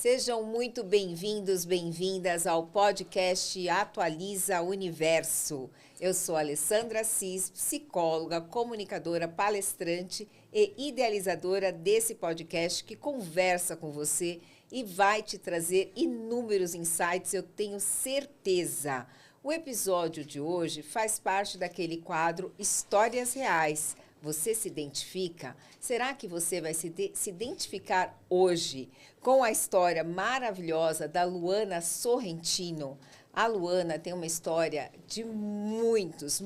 Sejam muito bem-vindos, bem-vindas ao podcast Atualiza Universo. Eu sou Alessandra Assis, psicóloga, comunicadora, palestrante e idealizadora desse podcast que conversa com você e vai te trazer inúmeros insights, eu tenho certeza. O episódio de hoje faz parte daquele quadro Histórias Reais. Você se identifica? Será que você vai se identificar hoje com a história maravilhosa da Luana Sorrentino? A Luana tem uma história de muitos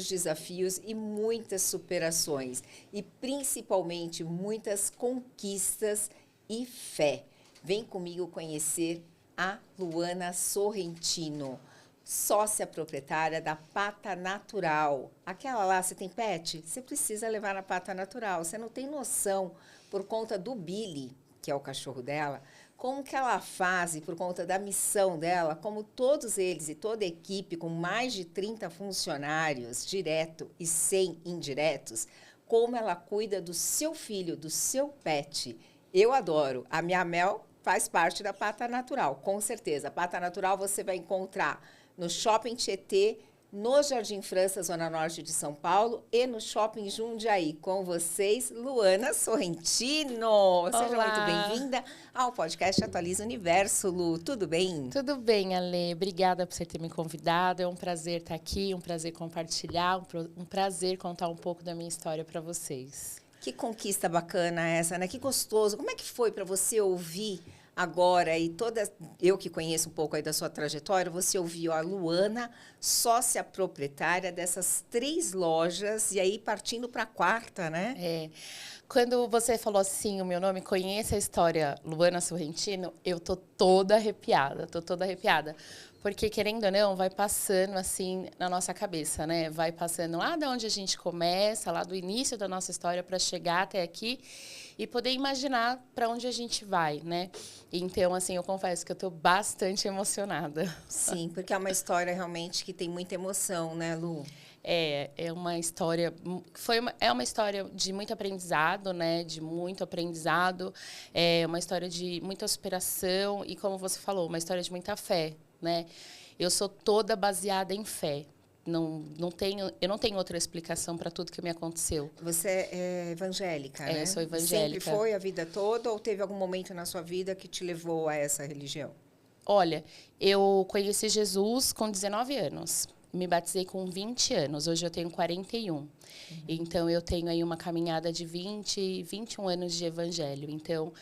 desafios e muitas superações. E principalmente muitas conquistas e fé. Vem comigo conhecer a Luana Sorrentino. Sócia proprietária da Pata Natural. Aquela lá, você tem pet? Você precisa levar na Pata Natural. Você não tem noção, por conta do Billy, que é o cachorro dela, como que ela faz, e por conta da missão dela, como todos eles e toda a equipe, com mais de 30 funcionários, direto e 100 indiretos, como ela cuida do seu filho, do seu pet. Eu adoro. A minha Mel faz parte da Pata Natural, com certeza. A Pata Natural você vai encontrar no Shopping Tietê, no Jardim França, Zona Norte de São Paulo, e no Shopping Jundiaí. Com vocês, Luana Sorrentino. Olá. Seja muito bem-vinda ao podcast Atualiza Universo, Lu. Tudo bem? Tudo bem, Ale. Obrigada por você ter me convidado. É um prazer estar aqui, um prazer compartilhar, um prazer contar um pouco da minha história para vocês. Que conquista bacana essa, né? Que gostoso. Como é que foi para você ouvir agora, e eu que conheço um pouco aí da sua trajetória, você ouviu a Luana, sócia proprietária dessas 3 lojas, e aí partindo para a 4ª, né? Quando você falou assim, o meu nome, conhece a história Luana Sorrentino, eu tô toda arrepiada. Porque, querendo ou não, vai passando assim na nossa cabeça, né? Vai passando lá de onde a gente começa, lá do início da nossa história para chegar até aqui e poder imaginar para onde a gente vai, né? Então, assim, eu confesso que eu estou bastante emocionada. Sim, porque é uma história realmente que tem muita emoção, né, Lu? É uma história, é uma história de muito aprendizado, né? De muito aprendizado, é uma história de muita superação e, como você falou, uma história de muita fé, né? Eu sou toda baseada em fé. Eu não tenho outra explicação para tudo que me aconteceu. Você é evangélica, né? Eu sou evangélica. Sempre foi a vida toda ou teve algum momento na sua vida que te levou a essa religião? Olha, eu conheci Jesus com 19 anos. Me batizei com 20 anos. Hoje eu tenho 41. Então, eu tenho aí uma caminhada de 21 anos de evangelho. Então,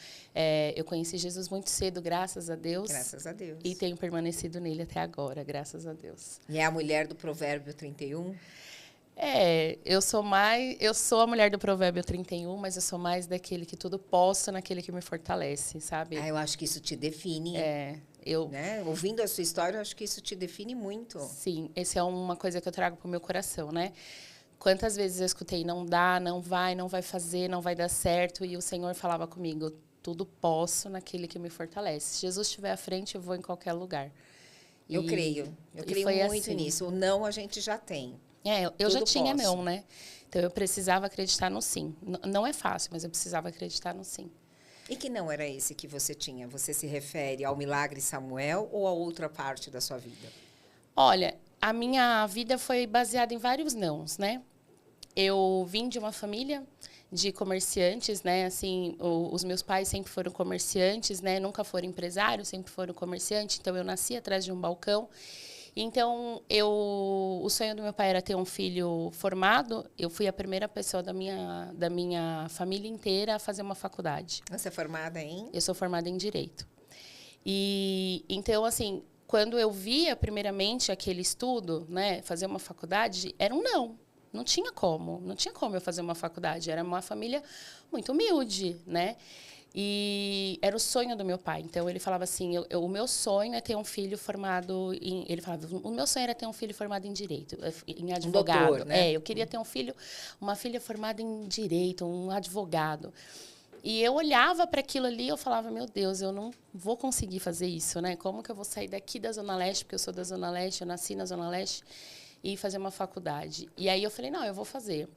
eu conheci Jesus muito cedo, graças a Deus. Graças a Deus. E tenho permanecido nele até agora, graças a Deus. E é a mulher do Provérbio 31? Eu sou a mulher do Provérbio 31, mas eu sou mais daquele que tudo posso naquele que me fortalece, sabe? Eu acho que isso te define. Né? Ouvindo a sua história, eu acho que isso te define muito. Sim, essa é uma coisa que eu trago para o meu coração, né? Quantas vezes eu escutei, não dá, não vai fazer, não vai dar certo, e o Senhor falava comigo, tudo posso naquele que me fortalece. Se Jesus estiver à frente, eu vou em qualquer lugar. Eu creio muito assim. nisso. O não a gente já tem. Eu já tinha não, né? Então, eu precisava acreditar no sim. Não é fácil, mas eu precisava acreditar no sim. E que não era esse que você tinha? Você se refere ao milagre Samuel ou a outra parte da sua vida? Olha, a minha vida foi baseada em vários nãos, né? Eu vim de uma família de comerciantes, né? Assim, os meus pais sempre foram comerciantes, né? Nunca foram empresários, sempre foram comerciantes. Então, eu nasci atrás de um balcão. Então, o sonho do meu pai era ter um filho formado. Eu fui a primeira pessoa da minha família inteira a fazer uma faculdade. Você é formada em? Eu sou formada em Direito. E, então, assim, quando eu via, primeiramente, aquele estudo, né, fazer uma faculdade, era um não. Não tinha como eu fazer uma faculdade. Era uma família muito humilde, né? E era o sonho do meu pai. Então, ele falava assim, o meu sonho é ter um filho formado em... Ele falava, o meu sonho era ter um filho formado em Direito, em advogado. Doutor, né? Eu queria ter uma filha formada em Direito, um advogado. E eu olhava para aquilo ali e eu falava, meu Deus, eu não vou conseguir fazer isso, né? Como que eu vou sair daqui da Zona Leste, porque eu sou da Zona Leste, eu nasci na Zona Leste, e fazer uma faculdade? E aí eu falei, não, eu vou fazer.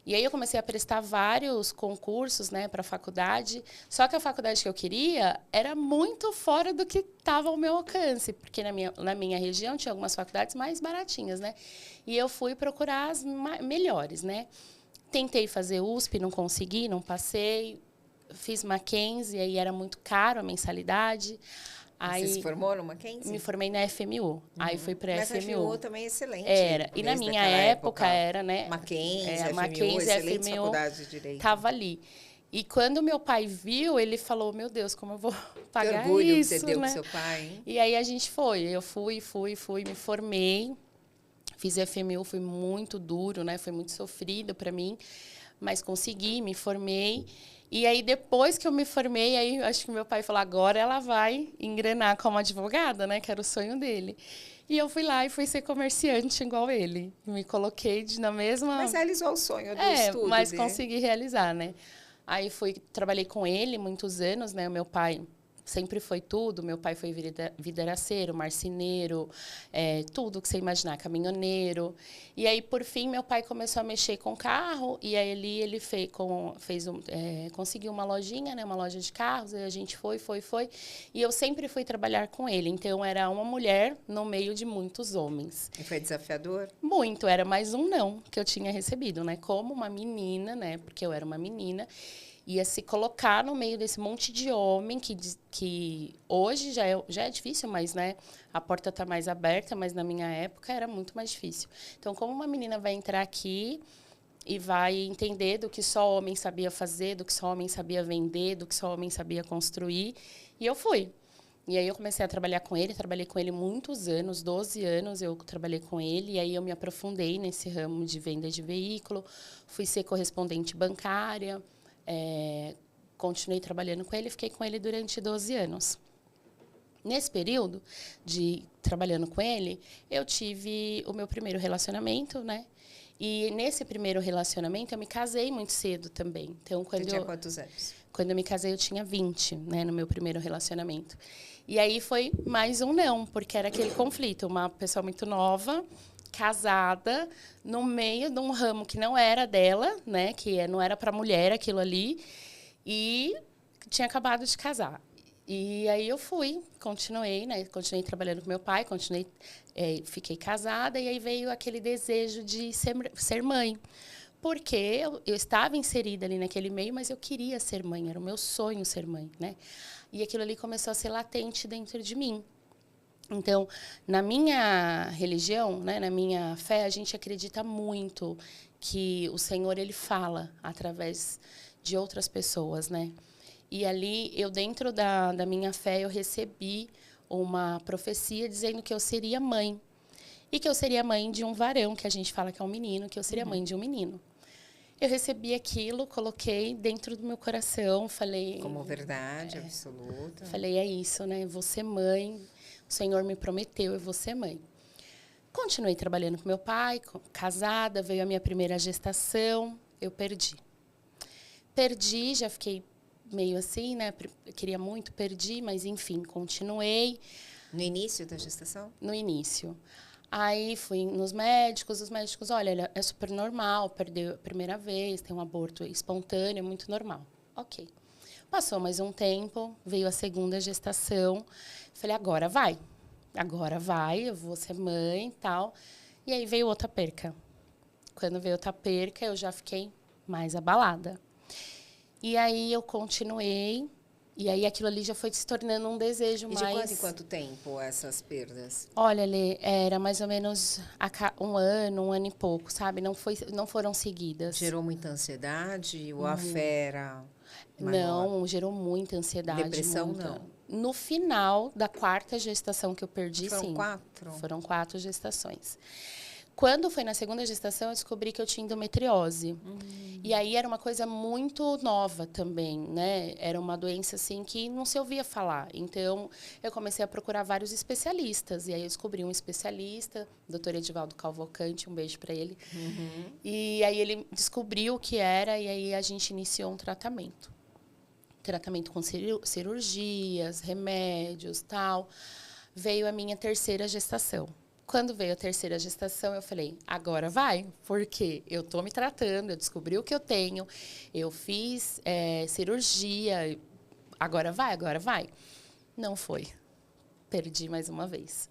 E aí eu comecei a prestar vários concursos, né, para a faculdade. Só que a faculdade que eu queria era muito fora do que estava ao meu alcance, porque na minha região tinha algumas faculdades mais baratinhas, né? E eu fui procurar as melhores, né? Tentei fazer USP, não consegui, não passei. Fiz Mackenzie, aí era muito caro a mensalidade. Você se formou no Mackenzie? Me formei na FMU. Aí fui para a FMU. Mas a FMU também é excelente. Era. E na minha época era, né? Mackenzie, FMU, Mackenzie, excelentes FMU, faculdades de direito. Tava ali. E quando meu pai viu, ele falou, meu Deus, como eu vou pagar isso, que orgulho isso, que você deu né? pro seu pai, hein? E aí a gente foi. Eu fui, me formei. Fiz FMU, foi muito duro, né? Foi muito sofrido para mim. Mas consegui, me formei. E aí, depois que eu me formei, aí acho que meu pai falou, agora ela vai engrenar como advogada, né? Que era o sonho dele. E eu fui lá e fui ser comerciante igual ele. Me coloquei na mesma... Mas realizou o sonho do estudo mas dele. consegui realizar, né? Aí trabalhei com ele muitos anos, né? O meu pai sempre foi tudo. Meu pai foi vidaraceiro, marceneiro, tudo que você imaginar, caminhoneiro. E aí, por fim, meu pai começou a mexer com carro. E aí, ele conseguiu uma lojinha, né, uma loja de carros. E a gente foi. E eu sempre fui trabalhar com ele. Então, era uma mulher no meio de muitos homens. E foi desafiador? Muito. Era mais um não que eu tinha recebido, né? Como uma menina, né? Porque eu era uma menina. Ia se colocar no meio desse monte de homem que hoje já é difícil, mas, né, a porta está mais aberta, mas na minha época era muito mais difícil. Então, como uma menina vai entrar aqui e vai entender do que só homem sabia fazer, do que só homem sabia vender, do que só homem sabia construir, e eu fui. E aí eu comecei a trabalhar com ele, trabalhei com ele muitos anos, 12 anos eu trabalhei com ele, e aí eu me aprofundei nesse ramo de venda de veículo, fui ser correspondente bancária, continuei trabalhando com ele, fiquei com ele durante 12 anos. Nesse período de trabalhando com ele, eu tive o meu primeiro relacionamento, né? E nesse primeiro relacionamento eu me casei muito cedo também. Então, Você tinha quantos anos? Quando eu me casei eu tinha 20, né, no meu primeiro relacionamento. E aí foi mais um não, porque era aquele conflito, uma pessoa muito nova, casada, no meio de um ramo que não era dela, né? Que não era para mulher aquilo ali, e tinha acabado de casar. E aí eu continuei, né? Continuei trabalhando com meu pai, fiquei casada, e aí veio aquele desejo de ser mãe. Porque eu estava inserida ali naquele meio, mas eu queria ser mãe, era o meu sonho ser mãe, né? E aquilo ali começou a ser latente dentro de mim. Então, na minha religião, né, na minha fé, a gente acredita muito que o Senhor ele fala através de outras pessoas, né? E ali, dentro da minha fé, eu recebi uma profecia dizendo que eu seria mãe. E que eu seria mãe de um varão, que a gente fala que é um menino, que eu seria mãe de um menino. Eu recebi aquilo, coloquei dentro do meu coração, falei... Como verdade absoluta. Falei, é isso, né? Vou ser mãe. O Senhor me prometeu, eu vou ser mãe. Continuei trabalhando com meu pai, casada, veio a minha primeira gestação, eu perdi. Perdi, já fiquei meio assim, né? Queria muito, perdi, mas enfim, continuei. No início da gestação? No início. Aí fui nos médicos, os médicos, olha, é super normal, perdeu a primeira vez, tem um aborto espontâneo, é muito normal. Ok. Passou mais um tempo, veio a segunda gestação. Falei, agora vai, eu vou ser mãe e tal. E aí veio outra perca. Quando veio outra perca, eu já fiquei mais abalada. E aí eu continuei, e aí aquilo ali já foi se tornando um desejo mais... E de quanto em quanto tempo essas perdas? Olha, Lê, era mais ou menos um ano e pouco, sabe? Não foram seguidas. Gerou muita ansiedade? Ou a fé era maior? Não, gerou muita ansiedade. Depressão, muita. não? No final da quarta gestação que eu perdi, Foram sim. 4? Foram 4 gestações. Quando foi na segunda gestação, eu descobri que eu tinha endometriose. E aí era uma coisa muito nova também, né? Era uma doença assim que não se ouvia falar. Então, eu comecei a procurar vários especialistas. E aí eu descobri um especialista, o doutor Edivaldo Calvocante, um beijo para ele. E aí ele descobriu o que era e aí a gente iniciou um tratamento. Tratamento com cirurgias, remédios, tal. Veio a minha terceira gestação. Quando veio a terceira gestação, eu falei, agora vai, porque eu tô me tratando, eu descobri o que eu tenho, eu fiz cirurgia, agora vai, agora vai. Não foi. Perdi mais uma vez.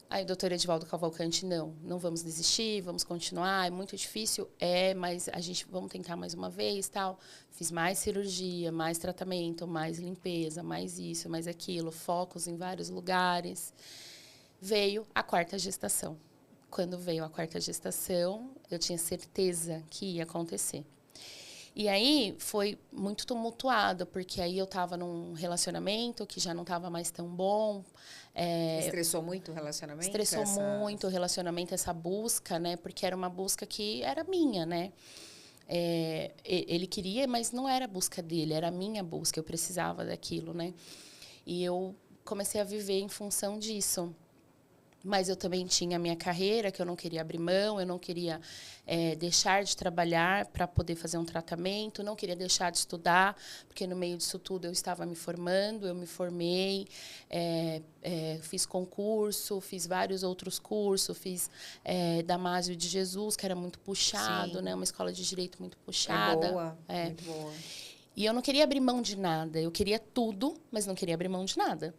Aí o doutor Edivaldo Cavalcante, não vamos desistir, vamos continuar, é muito difícil, mas a gente vamos tentar mais uma vez, tal. Fiz mais cirurgia, mais tratamento, mais limpeza, mais isso, mais aquilo, focos em vários lugares. Veio a quarta gestação. Quando veio a quarta gestação, eu tinha certeza que ia acontecer. E aí foi muito tumultuado, porque aí eu estava num relacionamento que já não estava mais tão bom. Estressou muito o relacionamento? Estressou muito o relacionamento, essa busca, né? Porque era uma busca que era minha, né? Ele queria, mas não era a busca dele, era a minha busca. Eu precisava daquilo, né? E eu comecei a viver em função disso. Mas eu também tinha a minha carreira, que eu não queria abrir mão, eu não queria deixar de trabalhar para poder fazer um tratamento, não queria deixar de estudar, porque no meio disso tudo eu estava me formando, eu me formei, fiz concurso, fiz vários outros cursos, fiz Damásio de Jesus, que era muito puxado, né? Uma escola de direito muito puxada. Boa, muito boa. E eu não queria abrir mão de nada, eu queria tudo, mas não queria abrir mão de nada.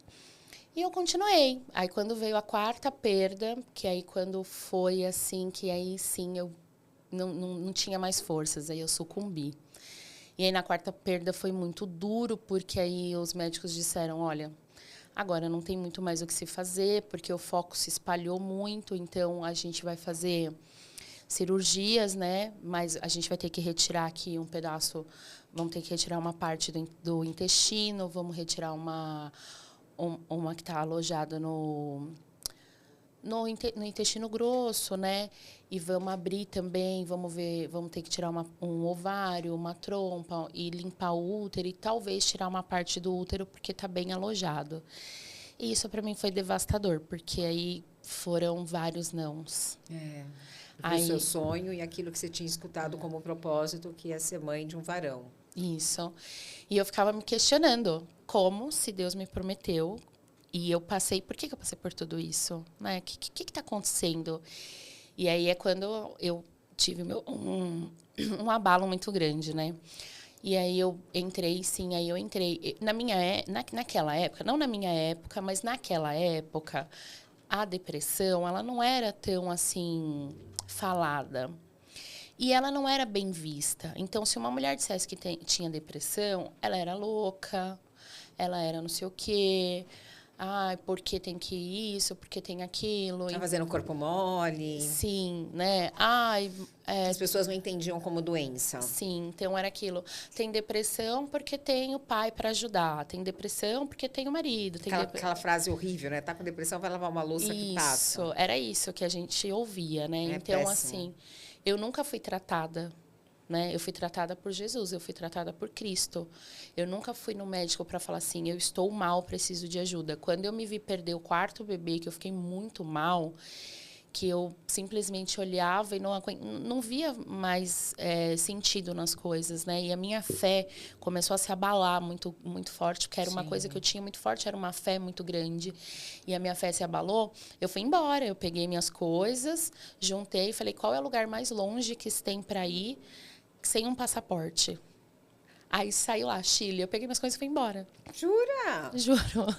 E eu continuei. Aí, quando veio a quarta perda, que aí quando foi assim, que aí sim eu não tinha mais forças, aí eu sucumbi. E aí, na quarta perda foi muito duro, porque aí os médicos disseram, olha, agora não tem muito mais o que se fazer, porque o foco se espalhou muito, então a gente vai fazer cirurgias, né? Mas a gente vai ter que retirar aqui um pedaço, vamos ter que retirar uma parte do intestino, vamos retirar uma que está alojada no intestino grosso, né? E vamos abrir também, vamos ter que tirar um ovário, uma trompa e limpar o útero e talvez tirar uma parte do útero porque está bem alojado. E isso para mim foi devastador, porque aí foram vários nãos. O seu sonho e aquilo que você tinha escutado como propósito, que ia ser mãe de um varão. Isso. E eu ficava me questionando, como se Deus me prometeu, e eu passei, por que eu passei por tudo isso? Né? O que está acontecendo? E aí é quando eu tive um abalo muito grande, né? E aí eu entrei, sim, aí eu entrei. Naquela época, não na minha época, mas naquela época, a depressão, ela não era tão, assim, falada. E ela não era bem vista. Então, se uma mulher dissesse que tinha depressão, ela era louca, ela era não sei o quê. Ai, porque tem que isso, porque tem aquilo. Tá fazendo corpo mole. Sim, né? Ai, as pessoas não entendiam como doença. Sim, então era aquilo. Tem depressão porque tem o pai para ajudar. Tem depressão porque tem o marido. Tem aquela frase horrível, né? Tá com depressão, vai lavar uma louça que passa. Isso, era isso que a gente ouvia, né? Então, péssimo. Assim, eu nunca fui tratada, né? Eu fui tratada por Jesus, eu fui tratada por Cristo. Eu nunca fui no médico para falar assim, eu estou mal, preciso de ajuda. Quando eu me vi perder o quarto bebê, que eu fiquei muito mal, que eu simplesmente olhava e não via mais sentido nas coisas, né? E a minha fé começou a se abalar muito, muito forte, porque era uma coisa que eu tinha muito forte, era uma fé muito grande. E a minha fé se abalou, eu fui embora, eu peguei minhas coisas, juntei e falei, qual é o lugar mais longe que se tem para ir sem um passaporte? Aí saiu lá, Chile, eu peguei minhas coisas e fui embora. Jura? Juro.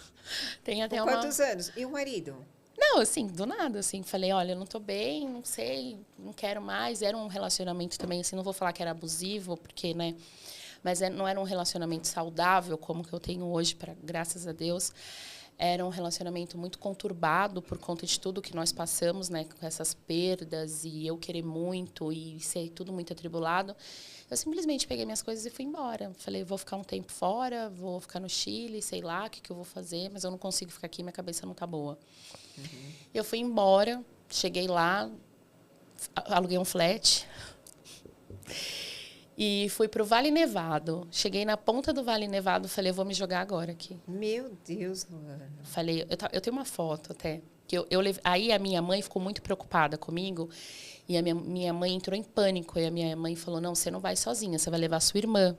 Tem até quantos anos? E o marido? Não, assim, do nada, assim, falei, olha, eu não tô bem, não sei, não quero mais. Era um relacionamento também, assim, não vou falar que era abusivo, porque, né, mas não era um relacionamento saudável como que eu tenho hoje, graças a Deus. Era um relacionamento muito conturbado por conta de tudo que nós passamos, né, com essas perdas e eu querer muito e ser tudo muito atribulado. Eu simplesmente peguei minhas coisas e fui embora. Falei, vou ficar um tempo fora, vou ficar no Chile, sei lá o que eu vou fazer, mas eu não consigo ficar aqui, minha cabeça não tá boa. Uhum. Eu fui embora, cheguei lá, aluguei um flat e fui pro Vale Nevado. Cheguei na ponta do Vale Nevado, falei, eu vou me jogar agora aqui. Meu Deus, Luana. Falei, eu tenho uma foto até. Que aí a minha mãe ficou muito preocupada comigo e a minha mãe entrou em pânico. E a minha mãe falou, não, você não vai sozinha, você vai levar a sua irmã.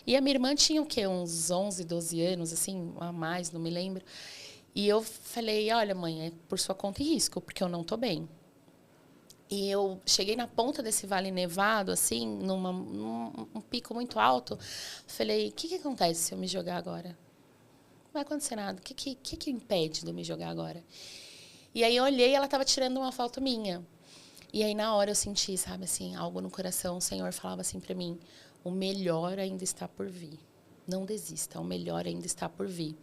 E a minha irmã tinha o quê? Uns 11, 12 anos, assim, a mais, não me lembro. E eu falei, olha, mãe, é por sua conta e risco, porque eu não tô bem. E eu cheguei na ponta desse vale nevado, assim, num pico muito alto. Falei, o que acontece se eu me jogar agora? Não vai acontecer nada. O que impede de eu me jogar agora? E aí eu olhei e ela estava tirando uma foto minha. E aí, na hora, eu senti, sabe, assim, algo no coração. O Senhor falava assim para mim, o melhor ainda está por vir. Não desista, o melhor ainda está por vir.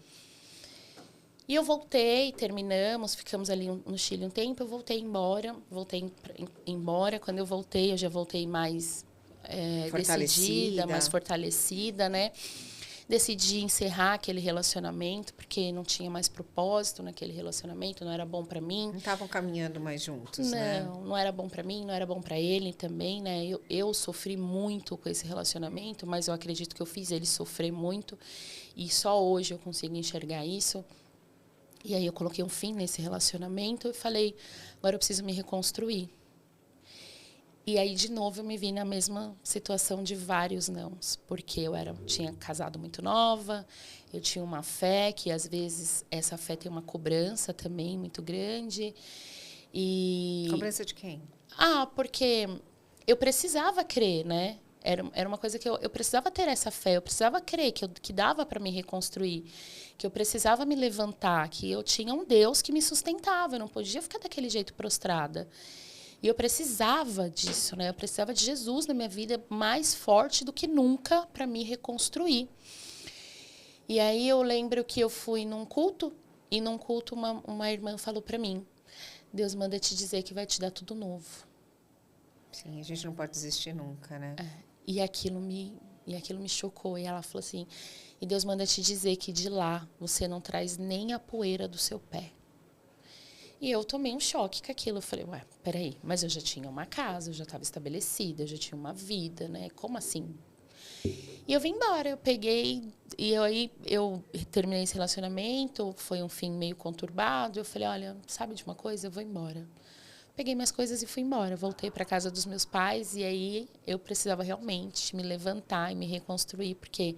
E eu voltei, terminamos, ficamos ali no Chile um tempo, eu voltei embora. Quando eu voltei, eu já voltei mais decidida, mais fortalecida, né? Decidi encerrar aquele relacionamento, porque não tinha mais propósito naquele relacionamento, não era bom para mim. Não estavam caminhando mais juntos, né? Não era bom para mim, não era bom para ele também, né? Eu sofri muito com esse relacionamento, mas eu acredito que eu fiz ele sofrer muito. E só hoje eu consigo enxergar isso. E aí eu coloquei um fim nesse relacionamento e falei, agora eu preciso me reconstruir. E aí, de novo, eu me vi na mesma situação de vários nãos, porque eu tinha casado muito nova, eu tinha uma fé, que às vezes essa fé tem uma cobrança também muito grande. Cobrança de quem? Porque eu precisava crer, né? Era uma coisa que eu precisava ter essa fé, eu precisava crer que dava para me reconstruir, que eu precisava me levantar, que eu tinha um Deus que me sustentava, eu não podia ficar daquele jeito prostrada. E eu precisava disso, né? Eu precisava de Jesus na minha vida mais forte do que nunca para me reconstruir. E aí eu lembro que eu fui num culto, e num culto uma irmã falou para mim, Deus manda te dizer que vai te dar tudo novo. Sim, a gente não pode desistir nunca, né? E aquilo me chocou. E ela falou assim, e Deus manda te dizer que de lá você não traz nem a poeira do seu pé. E eu tomei um choque com aquilo. Eu falei, peraí, mas eu já tinha uma casa, eu já estava estabelecida, eu já tinha uma vida, né? Como assim? E eu vim embora, eu peguei, e aí eu terminei esse relacionamento, foi um fim meio conturbado. Eu falei, olha, sabe de uma coisa? Eu vou embora. Peguei minhas coisas e fui embora. Voltei para casa dos meus pais e aí eu precisava realmente me levantar e me reconstruir, porque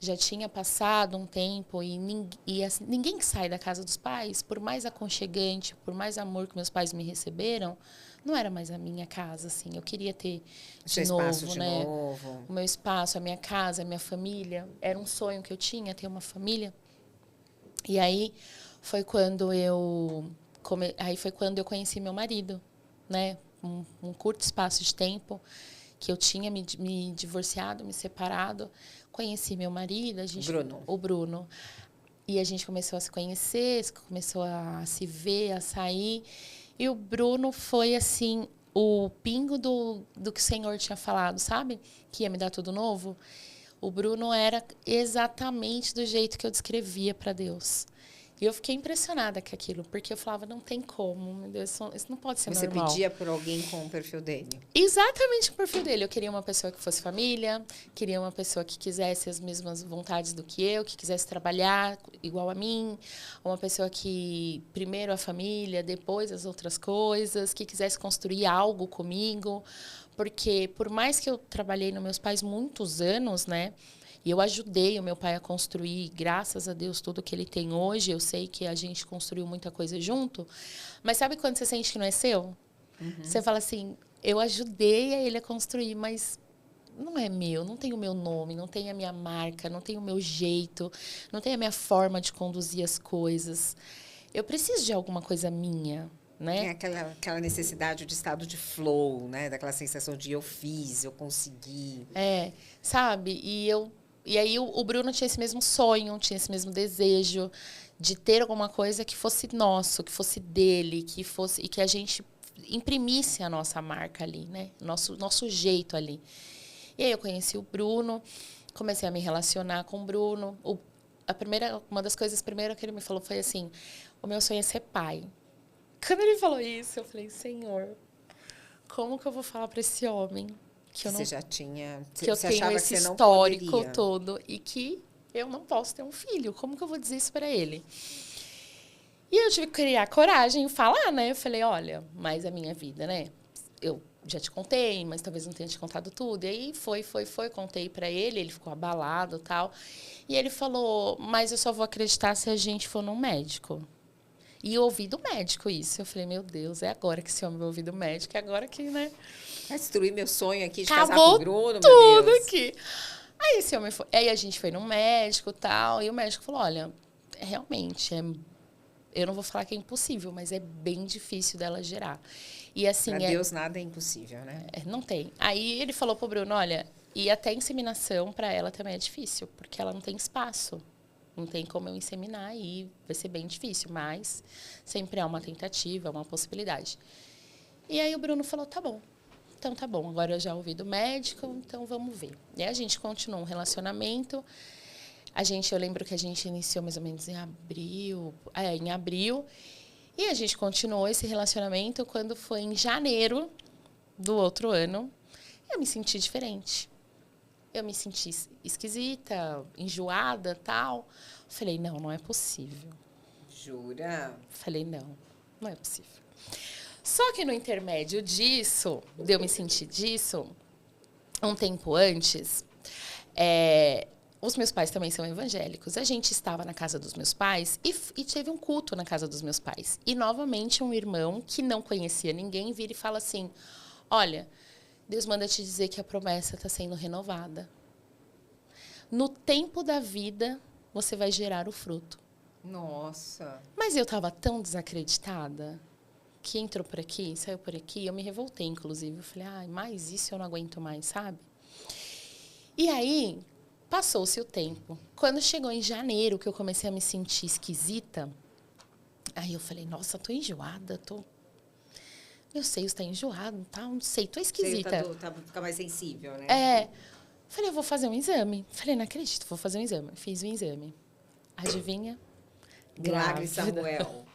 já tinha passado um tempo e ninguém que sai da casa dos pais, por mais aconchegante, por mais amor que meus pais me receberam, não era mais a minha casa, assim. Eu queria ter de novo, né? O meu espaço, a minha casa, a minha família. Era um sonho que eu tinha, ter uma família. E aí foi quando eu conheci meu marido, né? Um curto espaço de tempo que eu tinha me divorciado, me separado. Conheci meu marido, o Bruno. E a gente começou a se conhecer, começou a se ver, a sair. E o Bruno foi, assim, o pingo do que o Senhor tinha falado, sabe? Que ia me dar tudo novo. O Bruno era exatamente do jeito que eu descrevia para Deus. E eu fiquei impressionada com aquilo, porque eu falava, não tem como, meu Deus, isso não pode ser normal. Você pedia por alguém com o perfil dele? Exatamente o perfil dele. Eu queria uma pessoa que fosse família, queria uma pessoa que quisesse as mesmas vontades do que eu, que quisesse trabalhar igual a mim, uma pessoa que primeiro a família, depois as outras coisas, que quisesse construir algo comigo. Porque por mais que eu trabalhei nos meus pais muitos anos, né? E eu ajudei o meu pai a construir, graças a Deus, tudo que ele tem hoje. Eu sei que a gente construiu muita coisa junto. Mas sabe quando você sente que não é seu? Uhum. Você fala assim, eu ajudei a ele a construir, mas não é meu, não tem o meu nome, não tem a minha marca, não tem o meu jeito, não tem a minha forma de conduzir as coisas. Eu preciso de alguma coisa minha, né? Tem aquela necessidade de estado de flow, né? Daquela sensação de eu fiz, eu consegui. Sabe? E aí o Bruno tinha esse mesmo sonho, tinha esse mesmo desejo de ter alguma coisa que fosse nosso, que fosse dele, e que a gente imprimisse a nossa marca ali, né? Nosso jeito ali. E aí eu conheci o Bruno, comecei a me relacionar com o Bruno. Uma das coisas primeiro que ele me falou foi assim, o meu sonho é ser pai. Quando ele falou isso, eu falei, Senhor, como que eu vou falar para esse homem que eu não, você já tinha, que eu tenho esse histórico todo e que eu não posso ter um filho? Como que eu vou dizer isso para ele? E eu tive que criar coragem e falar, né? Eu falei, olha, mas a minha vida, né? Eu já te contei, mas talvez não tenha te contado tudo. E aí contei pra ele, ele ficou abalado e tal. E ele falou, mas eu só vou acreditar se a gente for num médico. E eu ouvi do médico isso. Eu falei, meu Deus, é agora que esse homem vai ouvir do médico, é agora que, né? Vai destruir meu sonho aqui de Acabou casar com o Bruno, tudo meu Deus. aqui. Aí esse homem foi, aí a gente foi num médico e tal, e o médico falou, olha, realmente, eu não vou falar que é impossível, mas é bem difícil dela gerar. E assim, Pra Deus nada é impossível, né? não tem. Aí ele falou pro Bruno, olha, e até inseminação para ela também é difícil, porque ela não tem espaço. Não tem como eu inseminar e vai ser bem difícil, mas sempre há uma tentativa, uma possibilidade. E aí o Bruno falou, tá bom. Então tá bom, agora eu já ouvi do médico, então vamos ver. E a gente continuou um relacionamento. Eu lembro que a gente iniciou mais ou menos em abril. E a gente continuou esse relacionamento quando foi em janeiro do outro ano. Eu me senti diferente. Eu me senti esquisita, enjoada, tal. Falei, não é possível. Jura? Falei, não é possível. Só que no intermédio disso, de eu me sentir disso, um tempo antes, os meus pais também são evangélicos. A gente estava na casa dos meus pais e teve um culto na casa dos meus pais. E, novamente, um irmão que não conhecia ninguém vira e fala assim, olha, Deus manda te dizer que a promessa está sendo renovada. No tempo da vida, você vai gerar o fruto. Nossa. Mas eu estava tão desacreditada que entrou por aqui, saiu por aqui. Eu me revoltei, inclusive. Eu falei, mais isso eu não aguento mais, sabe? E aí, passou-se o tempo. Quando chegou em janeiro, que eu comecei a me sentir esquisita, aí eu falei, nossa, tô enjoada, meu seio está enjoado, tá? Não sei, tô esquisita. Fica mais sensível, né? Falei, eu vou fazer um exame. Falei, não acredito, vou fazer um exame. Fiz o exame. Adivinha? Milagre Grávida. Samuel.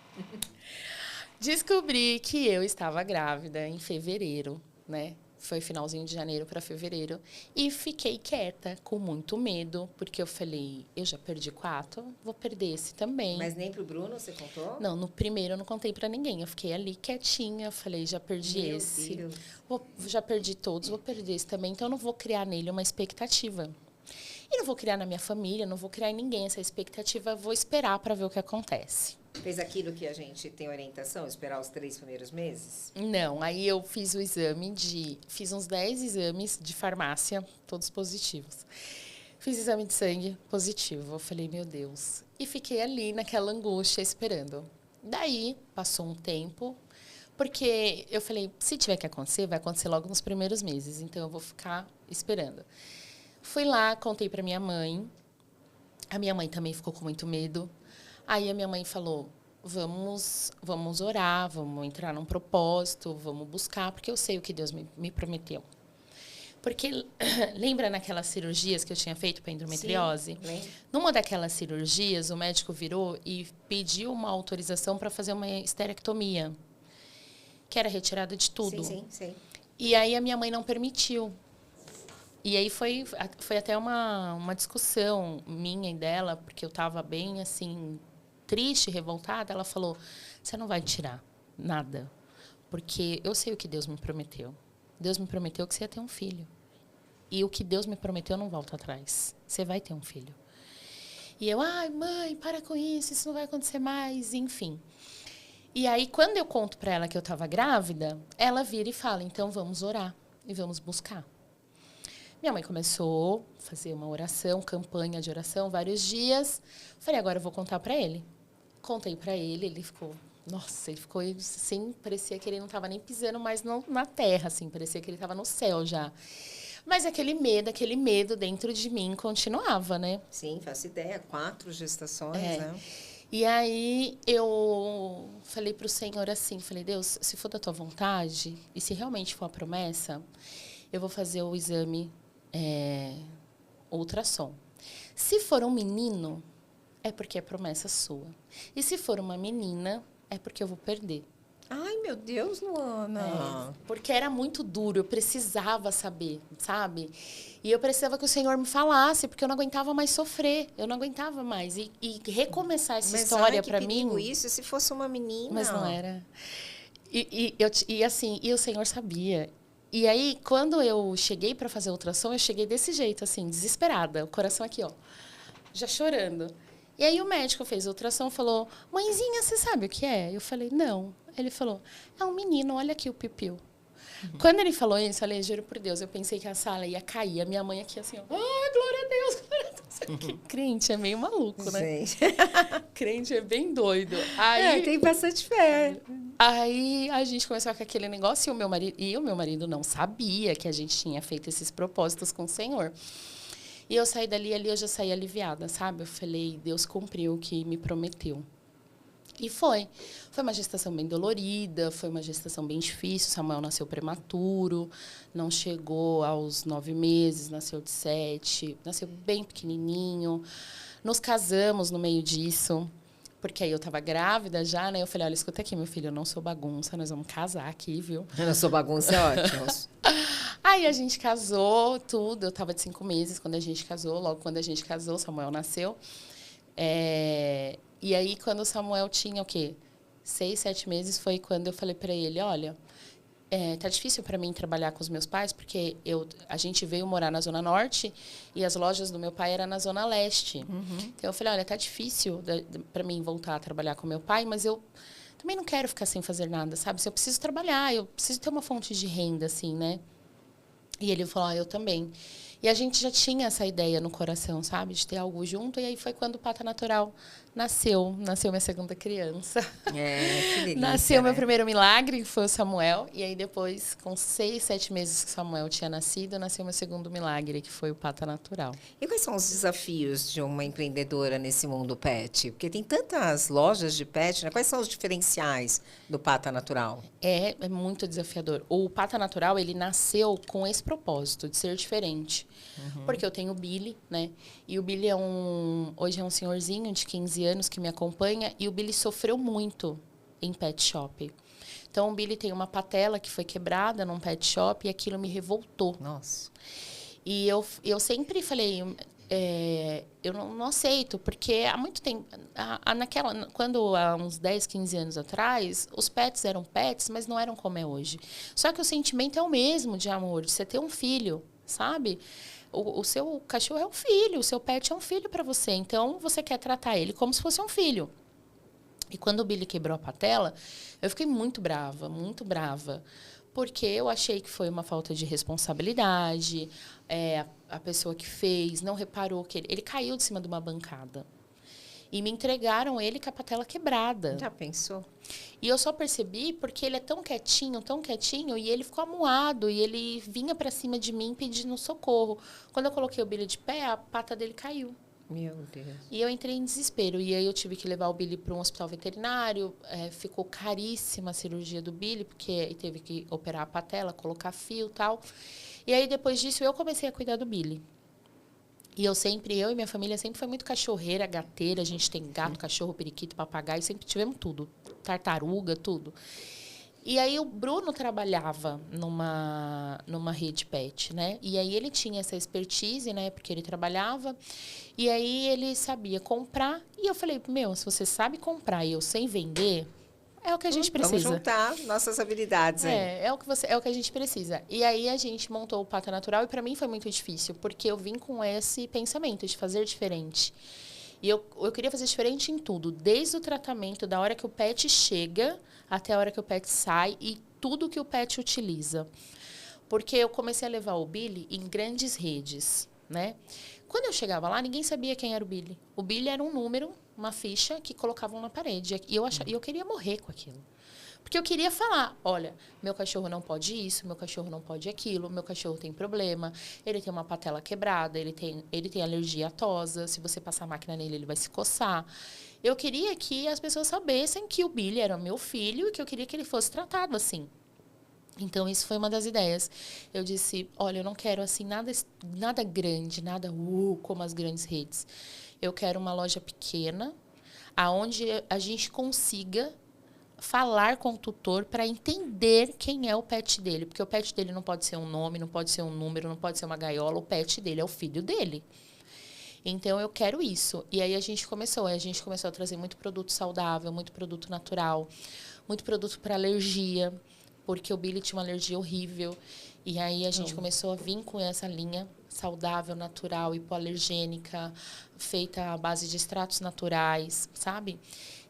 Descobri que eu estava grávida em fevereiro, né? Foi finalzinho de janeiro para fevereiro. E fiquei quieta, com muito medo, porque eu falei, eu já perdi 4, vou perder esse também. Mas nem pro Bruno você contou? Não, no primeiro eu não contei para ninguém. Eu fiquei ali quietinha, falei, já perdi Meu esse. Deus. Já perdi todos, vou perder esse também. Então eu não vou criar nele uma expectativa. E não vou criar na minha família, não vou criar em ninguém essa expectativa, vou esperar para ver o que acontece. Fez aquilo que a gente tem orientação, esperar os 3 primeiros meses? Não, aí eu fiz o exame fiz uns 10 exames de farmácia, todos positivos. Fiz exame de sangue positivo. Eu falei, meu Deus. E fiquei ali naquela angústia esperando. Daí, passou um tempo, porque eu falei, se tiver que acontecer, vai acontecer logo nos primeiros meses. Então, eu vou ficar esperando. Fui lá, contei para minha mãe. A minha mãe também ficou com muito medo. Aí a minha mãe falou, vamos orar, vamos entrar num propósito, vamos buscar, porque eu sei o que Deus me prometeu. Porque lembra naquelas cirurgias que eu tinha feito para endometriose? Sim, numa daquelas cirurgias, o médico virou e pediu uma autorização para fazer uma esterectomia, que era retirada de tudo. Sim. E aí a minha mãe não permitiu. E aí foi até uma discussão minha e dela, porque eu estava bem, assim, triste, revoltada. Ela falou, você não vai tirar nada, porque eu sei o que Deus me prometeu. Deus me prometeu que você ia ter um filho. E o que Deus me prometeu não volta atrás. Você vai ter um filho. E eu, mãe, para com isso não vai acontecer mais, enfim. E aí, quando eu conto para ela que eu estava grávida, ela vira e fala, então vamos orar e vamos buscar. Minha mãe começou a fazer uma oração, campanha de oração, vários dias. Falei, agora eu vou contar para ele. Contei para ele, ele ficou assim, parecia que ele não estava nem pisando mais na terra, assim, parecia que ele estava no céu já. Mas aquele medo dentro de mim continuava, né? Sim, faço ideia, 4 gestações, né? E aí eu falei para o Senhor assim, falei, Deus, se for da tua vontade, e se realmente for a promessa, eu vou fazer o exame ultrassom. Se for um menino, é porque é promessa sua. E se for uma menina, é porque eu vou perder. Ai, meu Deus, Luana. Porque era muito duro, eu precisava saber, sabe? E eu precisava que o Senhor me falasse, porque eu não aguentava mais sofrer, eu não aguentava mais. E recomeçar essa história para mim... Mas isso, se fosse uma menina... Mas não era. E o Senhor sabia. E aí, quando eu cheguei para fazer a ultrassom, eu cheguei desse jeito, assim, desesperada. O coração aqui, ó, já chorando. E aí o médico fez a ultrassom e falou, mãezinha, você sabe o que é? Eu falei, não. Ele falou, é um menino, olha aqui o pipiu. Quando ele falou isso, eu falei, juro por Deus, eu pensei que a sala ia cair. A minha mãe aqui assim, ó, ai, glória a Deus, glória a Deus. Crente é meio maluco, né? Gente. Crente é bem doido. Aí, Tem bastante fé. aí a gente começou com aquele negócio e o meu marido não sabia que a gente tinha feito esses propósitos com o Senhor. E eu saí ali eu já saí aliviada, sabe? Eu falei, Deus cumpriu o que me prometeu. E foi. Foi uma gestação bem dolorida, foi uma gestação bem difícil. Samuel nasceu prematuro, não chegou aos 9 meses, nasceu de 7, nasceu bem pequenininho. Nos casamos no meio disso, porque aí eu estava grávida já, né? Eu falei, olha, escuta aqui, meu filho, eu não sou bagunça, nós vamos casar aqui, viu? Eu não sou bagunça, é ótimo. Aí a gente casou, tudo. Eu estava de 5 meses quando a gente casou. Logo quando a gente casou, Samuel nasceu. E aí, quando o Samuel tinha, o quê? 6, 7 meses, foi quando eu falei para ele, olha, tá difícil para mim trabalhar com os meus pais, porque a gente veio morar na Zona Norte e as lojas do meu pai eram na Zona Leste. Uhum. Então, eu falei, olha, tá difícil para mim voltar a trabalhar com meu pai, mas eu também não quero ficar sem fazer nada, sabe? Se eu preciso trabalhar, eu preciso ter uma fonte de renda, assim, né? E ele falou, eu também. E a gente já tinha essa ideia no coração, sabe? De ter algo junto. E aí foi quando o Pata Natural nasceu. Nasceu minha segunda criança. Que delícia, nasceu né? meu primeiro milagre, que foi o Samuel. E aí depois, com 6, 7 meses que o Samuel tinha nascido, nasceu meu segundo milagre, que foi o Pata Natural. E quais são os desafios de uma empreendedora nesse mundo pet? Porque tem tantas lojas de pet, né? Quais são os diferenciais do Pata Natural? É muito desafiador. O Pata Natural, ele nasceu com esse propósito de ser diferente. Uhum. Porque eu tenho o Billy, né? E o Billy hoje é um senhorzinho de 15 anos que me acompanha. E o Billy sofreu muito em pet shop. Então, o Billy tem uma patela que foi quebrada num pet shop e aquilo me revoltou. Nossa. E eu sempre falei... eu não aceito, porque há muito tempo, quando há uns 10, 15 anos atrás, os pets eram pets, mas não eram como é hoje. Só que o sentimento é o mesmo de amor, de você ter um filho, sabe? O seu cachorro é um filho, o seu pet é um filho para você, então você quer tratar ele como se fosse um filho. E quando o Billy quebrou a patela, eu fiquei muito brava. Porque eu achei que foi uma falta de responsabilidade. A pessoa que fez não reparou que ele caiu de cima de uma bancada. E me entregaram ele com a patela quebrada. Já pensou? E eu só percebi porque ele é tão quietinho, e ele ficou amuado. E ele vinha para cima de mim pedindo socorro. Quando eu coloquei o Billy de pé, a pata dele caiu. Meu Deus. E eu entrei em desespero. E aí eu tive que levar o Billy para um hospital veterinário. Ficou caríssima a cirurgia do Billy, porque teve que operar a patela, colocar fio e tal. E aí, depois disso, eu comecei a cuidar do Billy. E eu e minha família sempre foi muito cachorreira, gateira. A gente tem gato, cachorro, periquito, papagaio. Sempre tivemos tudo. Tartaruga, tudo. E aí o Bruno trabalhava numa rede pet, né? E aí ele tinha essa expertise, né? Porque ele trabalhava. E aí ele sabia comprar. E eu falei, se você sabe comprar e eu sei vender, é o que a gente precisa. Vamos juntar nossas habilidades aí. É o que a gente precisa. E aí a gente montou o Pata Natural e para mim foi muito difícil, porque eu vim com esse pensamento de fazer diferente. E eu queria fazer diferente em tudo, desde o tratamento, da hora que o pet chega até a hora que o pet sai e tudo que o pet utiliza. Porque eu comecei a levar o Billy em grandes redes, né? Quando eu chegava lá, ninguém sabia quem era o Billy. O Billy era um número, uma ficha que colocavam na parede. E eu queria morrer com aquilo. Porque eu queria falar, olha, meu cachorro não pode isso, meu cachorro não pode aquilo, meu cachorro tem problema, ele tem uma patela quebrada, ele tem alergia à tosa, se você passar a máquina nele, ele vai se coçar. Eu queria que as pessoas soubessem que o Billy era meu filho e que eu queria que ele fosse tratado assim. Então, isso foi uma das ideias. Eu disse, olha, eu não quero assim nada grande, nada como as grandes redes. Eu quero uma loja pequena, aonde a gente consiga falar com o tutor para entender quem é o pet dele. Porque o pet dele não pode ser um nome, não pode ser um número, não pode ser uma gaiola. O pet dele é o filho dele. Então, eu quero isso. E aí, a gente começou a trazer muito produto saudável, muito produto natural, muito produto para alergia, porque o Billy tinha uma alergia horrível. E aí a gente começou a vir com essa linha saudável, natural, hipoalergênica, feita à base de extratos naturais, sabe?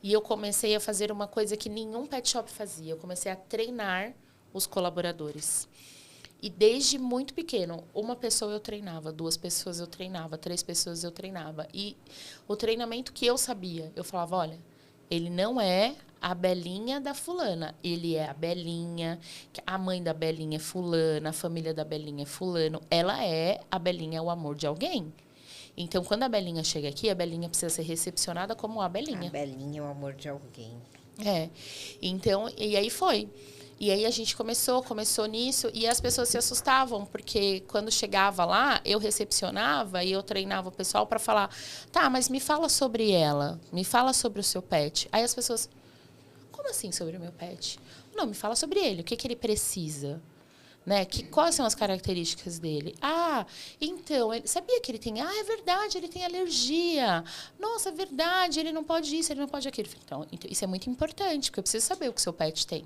E eu comecei a fazer uma coisa que nenhum pet shop fazia. Eu comecei a treinar os colaboradores. E desde muito pequeno, uma pessoa eu treinava, 2 pessoas eu treinava, 3 pessoas eu treinava. E o treinamento que eu sabia, eu falava, olha, ele não é a Belinha da fulana, ele é a Belinha, a mãe da Belinha é fulana, a família da Belinha é fulano. Ela é a Belinha, o amor de alguém. Então, quando a Belinha chega aqui, a Belinha precisa ser recepcionada como a Belinha. A Belinha é o amor de alguém. É. Então, e aí foi. E aí a gente começou nisso, e as pessoas se assustavam, porque quando chegava lá, eu recepcionava e eu treinava o pessoal para falar, tá, mas me fala sobre ela, me fala sobre o seu pet. Aí as pessoas, como assim sobre o meu pet? Não, me fala sobre ele, o que ele precisa. Né? Quais são as características dele? Ah, então, sabia que ele tem... Ah, é verdade, ele tem alergia. Nossa, é verdade, ele não pode isso, ele não pode aquilo. Então, isso é muito importante, porque eu preciso saber o que o seu pet tem.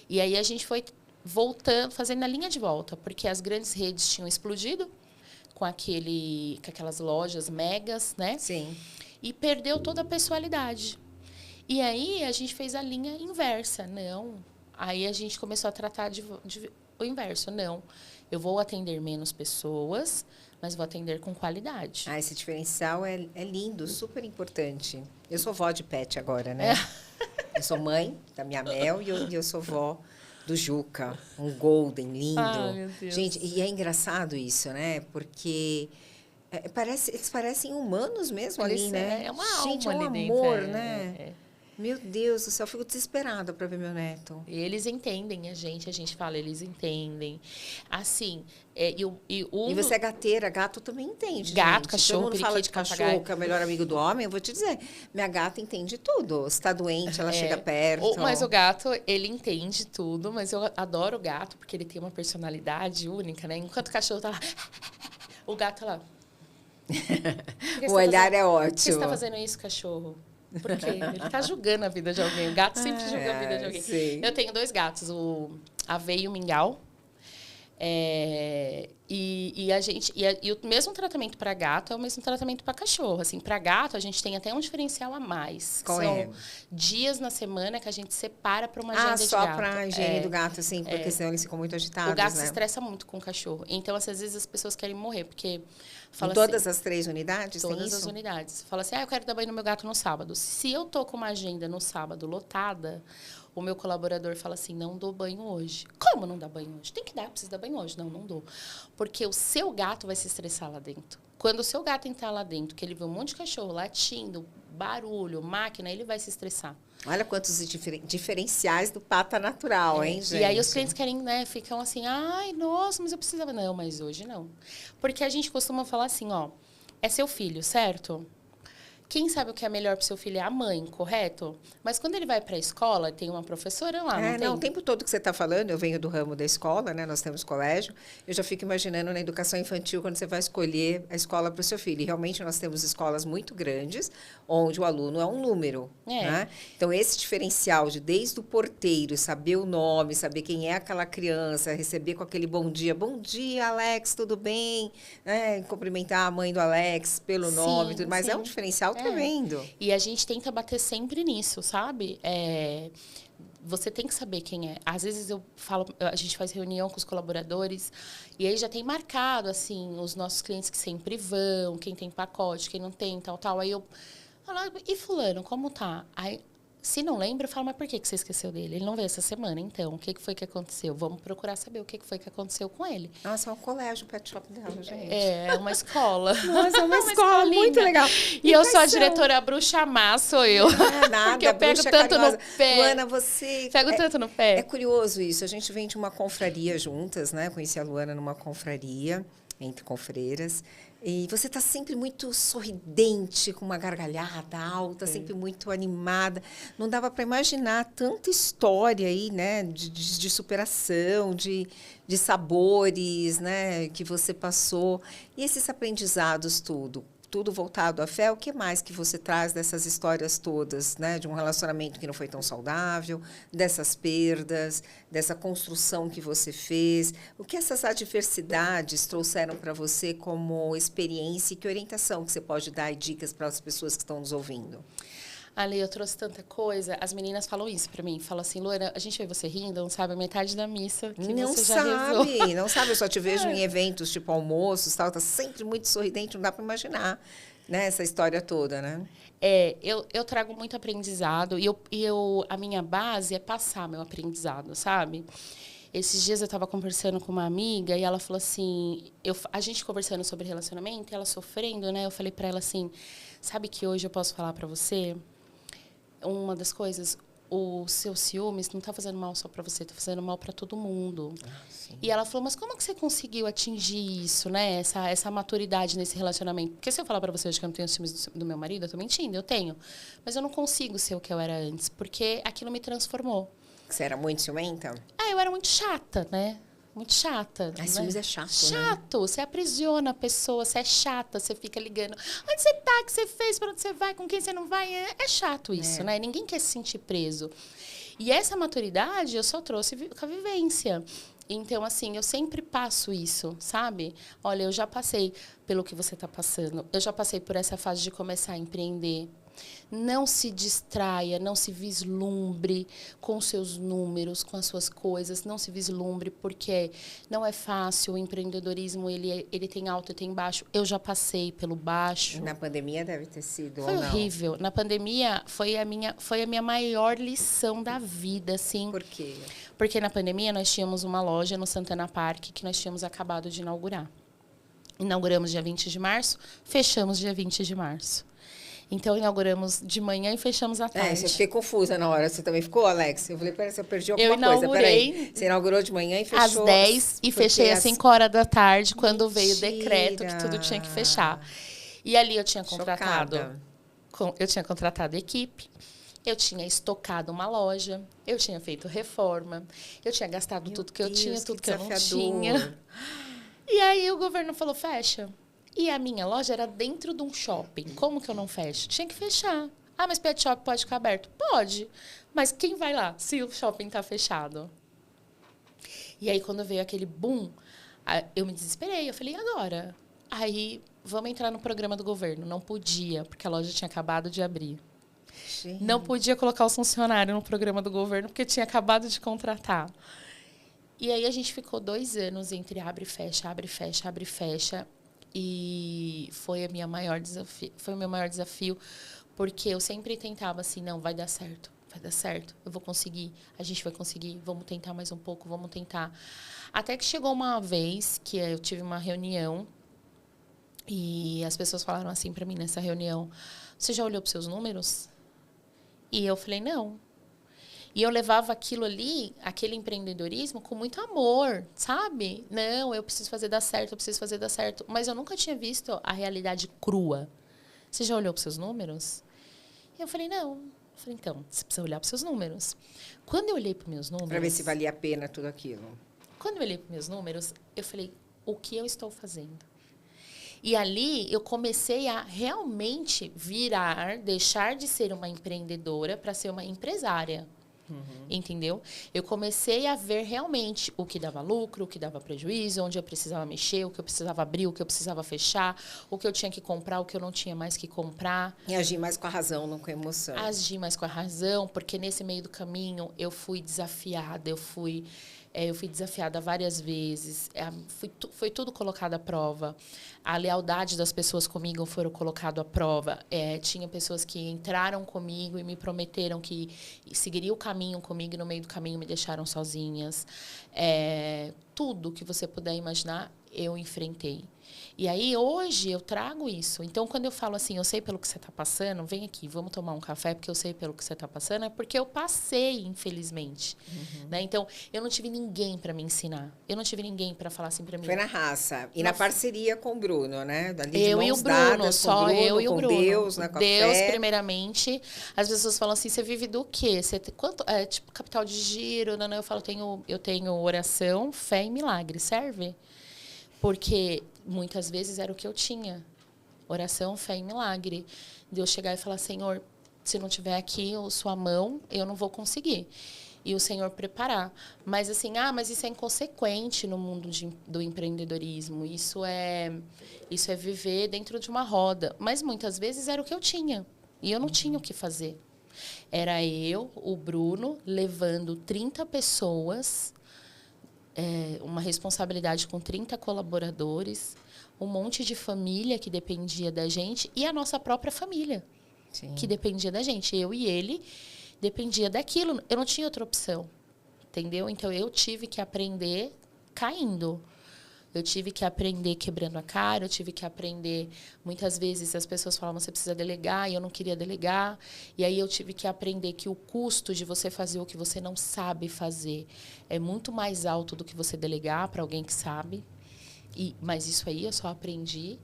E aí a gente foi voltando, fazendo a linha de volta, porque as grandes redes tinham explodido com aquelas lojas megas, né? Sim. E perdeu toda a pessoalidade. E aí a gente fez a linha inversa. Não. Aí a gente começou a tratar o inverso. Não. Eu vou atender menos pessoas, mas vou atender com qualidade. Ah, esse diferencial é lindo, super importante. Eu sou vó de pet agora, né? Eu sou mãe da minha Mel e eu sou vó do Juca, um golden lindo. Ai, meu Deus. Gente, e é engraçado isso, né? Porque eles parecem humanos mesmo ali, né? É uma Gente, alma é um ali dentro. amor, né? Meu Deus do céu, eu fico desesperada para ver meu neto. E eles entendem a gente fala, eles entendem. Assim, E você é gateira, gato também entende. Gato, gente. cachorro, Todo mundo fala de periquito, cachorro, papagaio. que é o melhor amigo do homem. Eu vou te dizer, minha gata entende tudo. Se está doente, ela chega perto. Mas o gato, ele entende tudo, mas eu adoro o gato, porque ele tem uma personalidade única, né? Enquanto o cachorro tá lá, o gato lá. O olhar é ótimo. Por que você está fazendo isso, cachorro? Por quê? Ele está julgando a vida de alguém. O gato sempre julga a vida de alguém. Sim. Eu tenho 2 gatos, o Ave e o Mingau. E o mesmo tratamento para gato é o mesmo tratamento para cachorro. Assim, para gato, a gente tem até um diferencial a mais. Qual São é? dias na semana que a gente separa para uma agenda de só gato. para a higiene do gato, assim, porque senão eles ficam muito agitados, O gato né? se estressa muito com o cachorro. Então, às vezes, as pessoas querem morrer, porque... Em todas as 3 unidades tem isso? Todas as unidades. Fala assim, eu quero dar banho no meu gato no sábado. Se eu tô com uma agenda no sábado lotada, o meu colaborador fala assim, não dou banho hoje. Como não dá banho hoje? Tem que dar, precisa dar banho hoje. Não dou. Porque o seu gato vai se estressar lá dentro. Quando o seu gato entrar lá dentro, que ele vê um monte de cachorro latindo, barulho, máquina, ele vai se estressar. Olha quantos diferenciais do pata natural, hein, gente? E aí os clientes querem, né, ficam assim, ai, nossa, mas eu precisava. Não, mas hoje não. Porque a gente costuma falar assim, ó, é seu filho, certo? Quem sabe o que é melhor para o seu filho é a mãe, correto? Mas quando ele vai para a escola, tem uma professora lá, não tem? Não, o tempo todo que você está falando, eu venho do ramo da escola, né? Nós temos colégio. Eu já fico imaginando na educação infantil, quando você vai escolher a escola para o seu filho. E realmente nós temos escolas muito grandes, onde o aluno é um número. Né? Então, esse diferencial de desde o porteiro, saber o nome, saber quem é aquela criança, receber com aquele bom dia, Alex, tudo bem? Cumprimentar a mãe do Alex pelo nome, tudo mais. É um diferencial tremendo. E a gente tenta bater sempre nisso, sabe? Você tem que saber quem é. Às vezes eu falo, a gente faz reunião com os colaboradores e aí já tem marcado, assim, os nossos clientes que sempre vão, quem tem pacote, quem não tem, tal. Aí eu falo, e fulano, como tá? Aí, se não lembra, eu falo, mas por que você esqueceu dele? Ele não veio essa semana, então, o que foi que aconteceu? Vamos procurar saber o que foi que aconteceu com ele. Nossa, é um colégio, o pet shop dela, gente. É uma escola. Nossa, é uma escola muito legal. E eu sou a diretora bruxa má, sou eu. Não é nada, porque eu pego tanto carinhosa. no pé. Luana, você... Pego tanto no pé. É curioso isso. A gente vem de uma confraria juntas, né? Conheci a Luana numa confraria, entre confreiras. E você está sempre muito sorridente, com uma gargalhada alta, sempre muito animada. Não dava para imaginar tanta história aí, né? De superação, de sabores, né? Que você passou. E esses aprendizados, tudo. tudo voltado à fé. O que mais que você traz dessas histórias todas, né? De um relacionamento que não foi tão saudável, dessas perdas, dessa construção que você fez. O que essas adversidades trouxeram para você como experiência e que orientação que você pode dar e dicas para as pessoas que estão nos ouvindo? Ale, eu trouxe tanta coisa. As meninas falam isso pra mim. Falam assim, Loura, a gente vê você rindo, não sabe a metade da missa que Não você já rezou. sabe, não sabe. Eu só te vejo em eventos tipo almoços, tal. Tá sempre muito sorridente, não dá para imaginar, né? Essa história toda, né? Eu trago muito aprendizado a minha base é passar meu aprendizado, sabe? Esses dias eu estava conversando com uma amiga e ela falou assim, a gente conversando sobre relacionamento, ela sofrendo, né? Eu falei para ela assim, sabe que hoje eu posso falar para você uma das coisas, o seu ciúmes não está fazendo mal só para você, está fazendo mal para todo mundo. E ela falou, mas como que você conseguiu atingir isso, né? Essa maturidade nesse relacionamento? Porque se eu falar para você hoje que eu não tenho ciúmes do meu marido, eu estou mentindo, eu tenho. Mas eu não consigo ser o que eu era antes, porque aquilo me transformou. Você era muito ciumenta? Eu era muito chata, né? Muito chata. Ai, ciúmes é chato, Chato. Né? Você aprisiona a pessoa, você é chata, você fica ligando. Onde você tá? O que você fez? Para onde você vai? Com quem você não vai? É chato isso, né? Ninguém quer se sentir preso. E essa maturidade eu só trouxe com a vivência. Então, assim, eu sempre passo isso, sabe? Olha, eu já passei pelo que você está passando. Eu já passei por essa fase de começar a empreender. Não se distraia, não se vislumbre com seus números, com as suas coisas, não se vislumbre, porque não é fácil. O empreendedorismo, ele tem alto e tem baixo. Eu já passei pelo baixo. Na pandemia deve ter sido, foi ou não? horrível. Na pandemia, foi a minha maior lição da vida, assim. Por quê? Porque na pandemia, nós tínhamos uma loja no Santana Park que nós tínhamos acabado de inaugurar. Inauguramos dia 20 de março, fechamos dia 20 de março. Então, inauguramos de manhã e fechamos à tarde. Eu fiquei confusa na hora. Você também ficou, Alex? Eu falei, peraí, eu perdi alguma coisa. Inaugurei Você inaugurou de manhã e fechou... às 10 e fechei às 5 horas da tarde, quando veio o Mentira. decreto que tudo tinha que fechar. E ali eu tinha contratado... Chocada. Eu tinha contratado equipe, eu tinha estocado uma loja, eu tinha feito reforma, eu tinha gastado tudo que eu tinha, tudo que eu não tinha. E aí o governo falou, fecha. E a minha loja era dentro de um shopping. Como que eu não fecho? Tinha que fechar. Ah, mas pet shop pode ficar aberto? Pode. Mas quem vai lá se o shopping está fechado? E aí, quando veio aquele boom, eu me desesperei. Eu falei, e agora? Aí, vamos entrar no programa do governo. Não podia, porque a loja tinha acabado de abrir. Gente. Não podia colocar os funcionários no programa do governo, porque tinha acabado de contratar. E aí, a gente ficou 2 anos entre abre e fecha, abre e fecha, abre e fecha. E foi o meu maior desafio, porque eu sempre tentava assim, não, vai dar certo, eu vou conseguir, a gente vai conseguir, vamos tentar mais um pouco, vamos tentar. Até que chegou uma vez que eu tive uma reunião e as pessoas falaram assim para mim nessa reunião, você já olhou para os seus números? E eu falei, não. E eu levava aquilo ali, aquele empreendedorismo, com muito amor, sabe? Não, eu preciso fazer dar certo, eu preciso fazer dar certo. Mas eu nunca tinha visto a realidade crua. Você já olhou para os seus números? E eu falei, não. Eu falei, então, você precisa olhar para os seus números. Quando eu olhei para os meus números... Para ver se valia a pena tudo aquilo. Quando eu olhei para os meus números, eu falei, o que eu estou fazendo? E ali eu comecei a realmente deixar de ser uma empreendedora para ser uma empresária. Entendeu? Eu comecei a ver realmente o que dava lucro, o que dava prejuízo, onde eu precisava mexer, o que eu precisava abrir, o que eu precisava fechar, o que eu tinha que comprar, o que eu não tinha mais que comprar. E agir mais com a razão, não com a emoção. Agir mais com a razão, porque nesse meio do caminho eu fui desafiada, eu fui desafiada várias vezes, foi tudo colocado à prova. A lealdade das pessoas comigo foram colocado à prova. Tinha pessoas que entraram comigo e me prometeram que seguiriam o caminho comigo e no meio do caminho me deixaram sozinhas. Tudo que você puder imaginar, eu enfrentei. E aí, hoje, eu trago isso. Então, quando eu falo assim, eu sei pelo que você está passando, vem aqui, vamos tomar um café, porque eu sei pelo que você está passando, é porque eu passei, infelizmente. Né? Então, eu não tive ninguém para me ensinar. Eu não tive ninguém para falar assim para mim. Foi na raça. E na parceria com o Bruno, né? Ali eu e o Bruno, só Bruno, eu e o Bruno. Deus, né? Com Deus, a fé. Primeiramente. As pessoas falam assim, você vive do quê? Você tem quanto? Tipo, capital de giro, não, eu falo, eu tenho oração, fé e milagre. Serve? Porque muitas vezes era o que eu tinha. Oração, fé e milagre. De eu chegar e falar, Senhor, se não tiver aqui sua mão, eu não vou conseguir. E o Senhor preparar. Mas assim, mas isso é inconsequente no mundo do empreendedorismo. Isso é viver dentro de uma roda. Mas muitas vezes era o que eu tinha. E eu não tinha o que fazer. Era eu, o Bruno, levando 30 pessoas, uma responsabilidade com 30 colaboradores, um monte de família que dependia da gente e a nossa própria família. Sim. Que dependia da gente. Eu e ele dependia daquilo. Eu não tinha outra opção, entendeu? Então, eu tive que aprender caindo. Eu tive que aprender quebrando a cara, eu tive que aprender... Muitas vezes as pessoas falavam, você precisa delegar, e eu não queria delegar. E aí eu tive que aprender que o custo de você fazer o que você não sabe fazer é muito mais alto do que você delegar para alguém que sabe. Mas isso aí eu só aprendi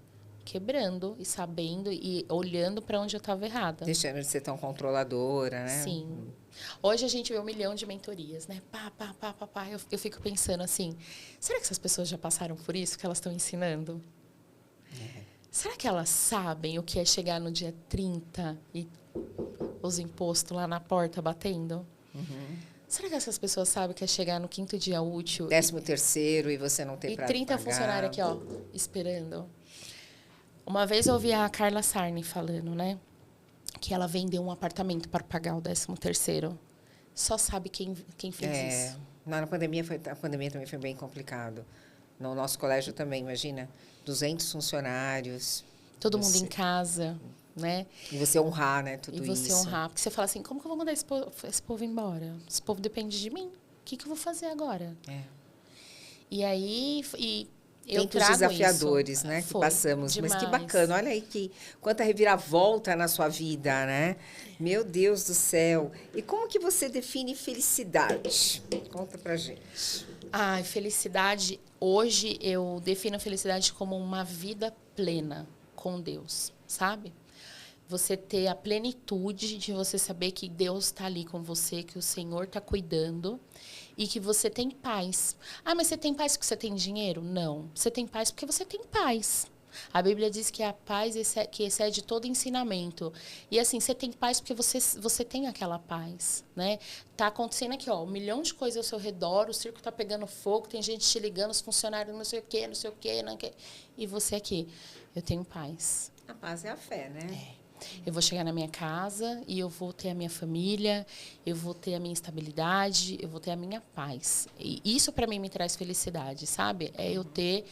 quebrando e sabendo e olhando para onde eu estava errada. Deixando de ser tão controladora, né? Sim. Hoje a gente vê 1 milhão de mentorias, né? Pá. Eu fico pensando assim, será que essas pessoas já passaram por isso que elas estão ensinando? Será que elas sabem o que é chegar no dia 30 e os impostos lá na porta batendo? Será que essas pessoas sabem o que é chegar no 5º dia útil? 13º e você não tem pra pagar. E 30 funcionários aqui, ó, esperando. Uma vez eu ouvi a Carla Sarni falando, né? Que ela vendeu um apartamento para pagar o 13º. Só sabe quem fez isso. Na pandemia, a pandemia também foi bem complicado. No nosso colégio também, imagina. 200 funcionários. Todo mundo em casa, né? E você honrar, né? Tudo isso. E você honrar. Porque você fala assim, como que eu vou mandar esse povo embora? Esse povo depende de mim. O que eu vou fazer agora? E aí... Tempos desafiadores, né, que passamos. Demais. Mas que bacana, olha aí quanta reviravolta na sua vida, né? Meu Deus do céu. E como que você define felicidade? Conta pra gente. Felicidade, hoje eu defino felicidade como uma vida plena com Deus, sabe? Você ter a plenitude de você saber que Deus está ali com você, que o Senhor está cuidando e que você tem paz. Mas você tem paz porque você tem dinheiro? Não. Você tem paz porque você tem paz. A Bíblia diz que a paz que excede todo ensinamento. E assim, você tem paz porque você tem aquela paz, né? Tá acontecendo aqui, ó, 1 milhão de coisas ao seu redor, o circo tá pegando fogo, tem gente te ligando, os funcionários não sei o quê. E você aqui, eu tenho paz. A paz é a fé, né? Eu vou chegar na minha casa e eu vou ter a minha família, eu vou ter a minha estabilidade, eu vou ter a minha paz. E isso, para mim, me traz felicidade, sabe? É eu ter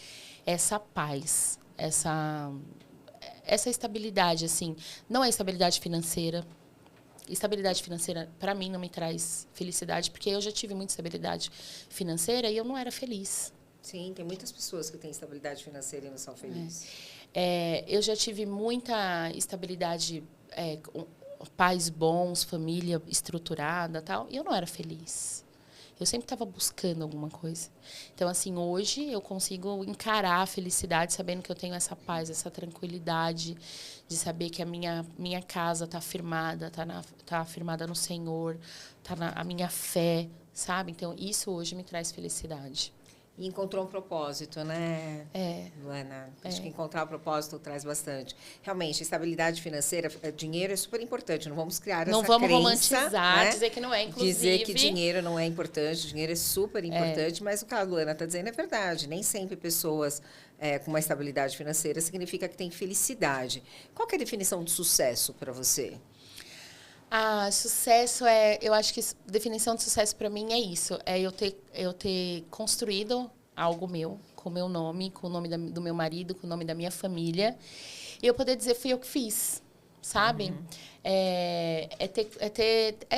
essa paz, essa estabilidade, assim. Não é estabilidade financeira. Estabilidade financeira, para mim, não me traz felicidade, porque eu já tive muita estabilidade financeira e eu não era feliz. Sim, tem muitas pessoas que têm estabilidade financeira e não são felizes. Eu já tive muita estabilidade, pais bons, família estruturada, tal, e eu não era feliz. Eu sempre estava buscando alguma coisa. Então, assim, hoje eu consigo encarar a felicidade sabendo que eu tenho essa paz, essa tranquilidade de saber que a minha casa está firmada, tá firmada no Senhor, a minha fé, sabe? Então, isso hoje me traz felicidade. E encontrou um propósito, né, Luana? Acho que encontrar um propósito traz bastante. Realmente, estabilidade financeira, dinheiro é super importante. Não vamos criar essa crença. Não vamos romantizar, né? Dizer que não é, inclusive. Dizer que dinheiro não é importante. Dinheiro é super importante, mas o que a Luana está dizendo é verdade. Nem sempre pessoas com uma estabilidade financeira significa que tem felicidade. Qual que é a definição de sucesso para você? Sucesso eu acho que definição de sucesso para mim é isso, eu ter construído algo meu, com o meu nome, com o nome do meu marido, com o nome da minha família, e eu poder dizer fui eu que fiz, sabe? É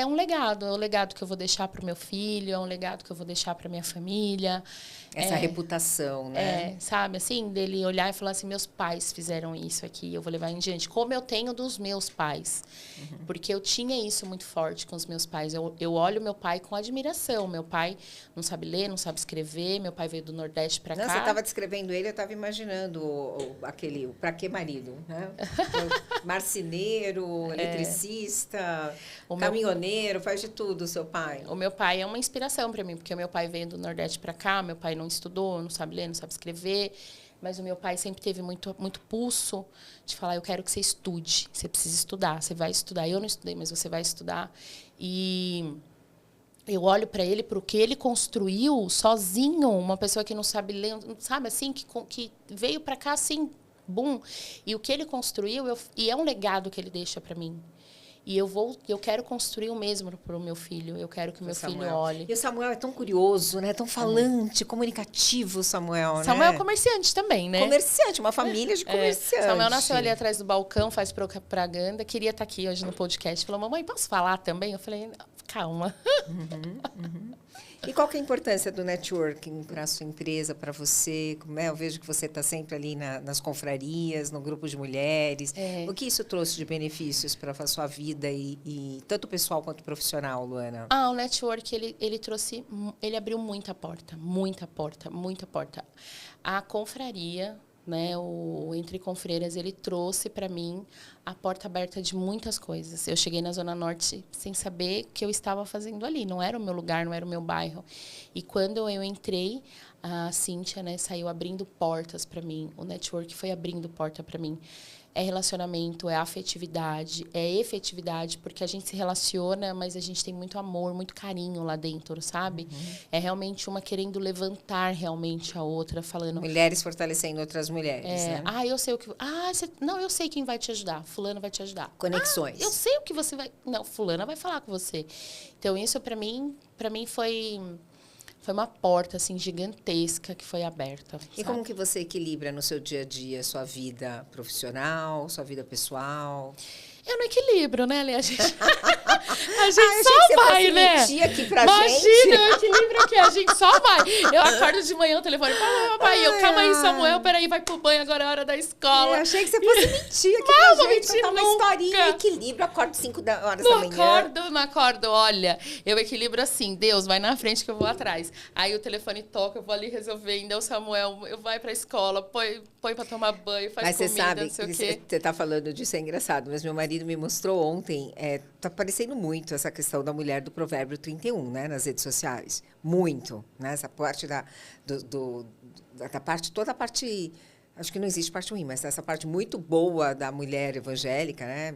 um legado, é um legado que eu vou deixar para o meu filho, é um legado que eu vou deixar para minha família. Essa reputação, né? Sabe, assim, dele olhar e falar assim, meus pais fizeram isso aqui, eu vou levar em diante. Como eu tenho dos meus pais. Porque eu tinha isso muito forte com os meus pais. Eu olho meu pai com admiração. Meu pai não sabe ler, não sabe escrever. Meu pai veio do Nordeste para cá. Você estava descrevendo ele, eu estava imaginando o pra que marido, né? Marceneiro, eletricista, caminhoneiro, faz de tudo o seu pai. O meu pai é uma inspiração para mim, porque o meu pai veio do Nordeste para cá, meu pai não estudou, não sabe ler, não sabe escrever. Mas o meu pai sempre teve muito pulso de falar, eu quero que você estude. Você precisa estudar, você vai estudar. Eu não estudei, mas você vai estudar. E eu olho para ele, para o que ele construiu sozinho. Uma pessoa que não sabe ler, sabe assim, que veio para cá assim, bum. E o que ele construiu, e é um legado que ele deixa para mim. E eu quero construir o mesmo para o meu filho. Eu quero que o meu filho olhe. E o Samuel é tão curioso, né? Tão falante, comunicativo, Samuel, né? Samuel é comerciante também, né? Comerciante, uma família de comerciantes. Samuel nasceu ali atrás do balcão, faz propaganda. Queria estar aqui hoje no podcast. Falou, mamãe, posso falar também? Eu falei, calma. E qual que é a importância do networking para a sua empresa, para você? Eu vejo que você está sempre ali nas confrarias, no grupo de mulheres. O que isso trouxe de benefícios para a sua vida, e tanto pessoal quanto profissional, Luana? O network, ele abriu muita porta. A confraria, né, o Entre Confreiras, ele trouxe para mim a porta aberta de muitas coisas. Eu cheguei na Zona Norte sem saber o que eu estava fazendo ali. Não era o meu lugar, não era o meu bairro. E quando eu entrei, a Cíntia, né, saiu abrindo portas para mim. O network foi abrindo porta para mim. É relacionamento, é afetividade, é efetividade, porque a gente se relaciona, mas a gente tem muito amor, muito carinho lá dentro, sabe? É realmente uma querendo levantar realmente a outra, falando... Mulheres fortalecendo outras mulheres, né? Eu sei o que... Não, eu sei quem vai te ajudar. Fulana vai te ajudar. Conexões. Eu sei o que você vai... Não, fulana vai falar com você. Então, isso para mim foi uma porta, assim, gigantesca que foi aberta. E como que você equilibra no seu dia a dia sua vida profissional, sua vida pessoal? Eu não equilibro, né, Lê? A gente só vai, né? Aqui pra Imagina, gente. eu equilibro aqui, a gente só vai. Eu acordo de manhã, o telefone, papai, calma aí, Samuel, peraí, vai pro banho, agora é hora da escola. Eu achei que você fosse mentir aqui pra gente, mentir contar uma historinha, equilíbrio, acordo 5 horas da manhã. Não acordo, olha, eu equilibro assim, Deus, vai na frente que eu vou atrás. Aí o telefone toca, eu vou ali resolvendo, o Samuel, eu vai pra escola, põe pra tomar banho, faz comida, não sei o quê. Você tá falando disso, é engraçado, mas meu marido me mostrou ontem, tá aparecendo muito essa questão da mulher do Provérbio 31, né, nas redes sociais. Muito, né? Essa parte toda a parte, acho que não existe parte ruim, mas essa parte muito boa da mulher evangélica, né?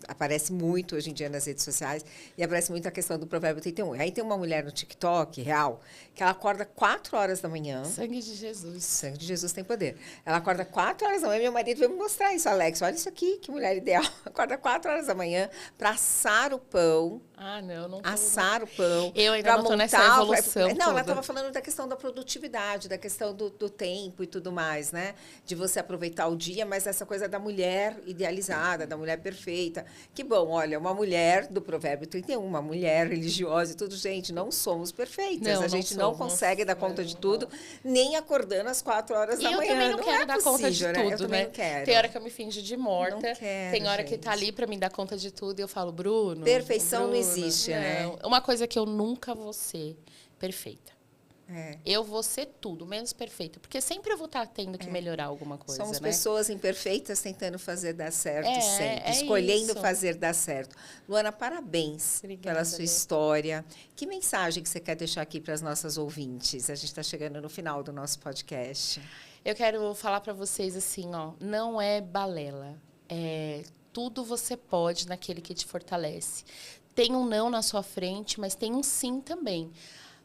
Aparece muito hoje em dia nas redes sociais, e aparece muito a questão do Provérbio 31. Aí tem uma mulher no TikTok, real, que ela acorda 4 horas da manhã. Sangue de Jesus. Sangue de Jesus tem poder. Ela acorda 4 horas da manhã. Meu marido veio me mostrar isso, Alex. Olha isso aqui, que mulher ideal. Acorda 4 horas da manhã para assar o pão. Não. Assar o pão. Eu ainda não estou nessa evolução. Não, ela estava falando da questão da produtividade, da questão do tempo e tudo mais, né? De você aproveitar o dia, mas essa coisa da mulher idealizada, da mulher perfeita. Que bom, olha, uma mulher do Provérbio 31, uma mulher religiosa e tudo, gente, não somos perfeitas. A gente não consegue dar conta de tudo, nem acordando às 4 horas da manhã. E eu também não quero dar conta de tudo, eu também não quero. Tem hora que eu me finjo de morta, não quero, tem hora gente. que tá ali para me dar conta de tudo e eu falo, Bruno... Perfeição não existe, né? Uma coisa que eu nunca vou ser perfeita. Eu vou ser tudo, menos perfeita. Porque sempre eu vou estar tendo que melhorar alguma coisa, Somos né? pessoas imperfeitas tentando fazer dar certo sempre. Escolhendo fazer dar certo. Luana, parabéns pela sua história. Que mensagem que você quer deixar aqui para as nossas ouvintes? A gente está chegando no final do nosso podcast. Eu quero falar para vocês assim, não é balela. Tudo você pode naquele que te fortalece. Tem um não na sua frente, mas tem um sim também.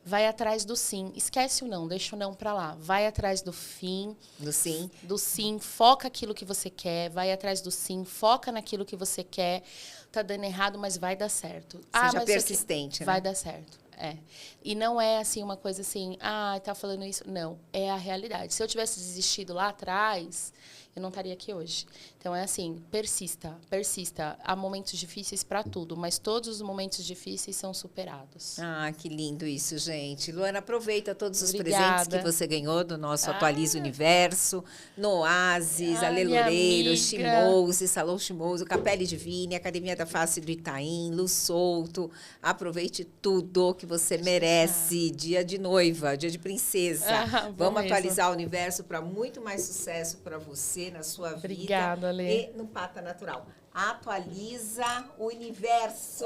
Vai atrás do sim. Esquece o não, deixa o não para lá. Vai atrás do fim. Do sim. Do sim. Foca aquilo que você quer. Vai atrás do sim. Foca naquilo que você quer. Tá dando errado, mas vai dar certo. Seja persistente, né? Vai dar certo. E não é assim uma coisa assim, tá falando isso. Não, é a realidade. Se eu tivesse desistido lá atrás, eu não estaria aqui hoje. Então, é assim, persista. Há momentos difíceis para tudo, mas todos os momentos difíceis são superados. Que lindo isso, gente. Luana, aproveita todos os presentes que você ganhou do nosso Atualiza Universo, no Oasis, Alelureiro, Shimouse, Salão Shimouse, Capelle Divine, Academia da Face do Itaim, Luz Solto. Aproveite tudo que você merece. Dia de noiva, dia de princesa. Vamos atualizar o universo para muito mais sucesso para você na sua vida. Obrigada, Lê. E no Pata Natural. Atualiza o Universo.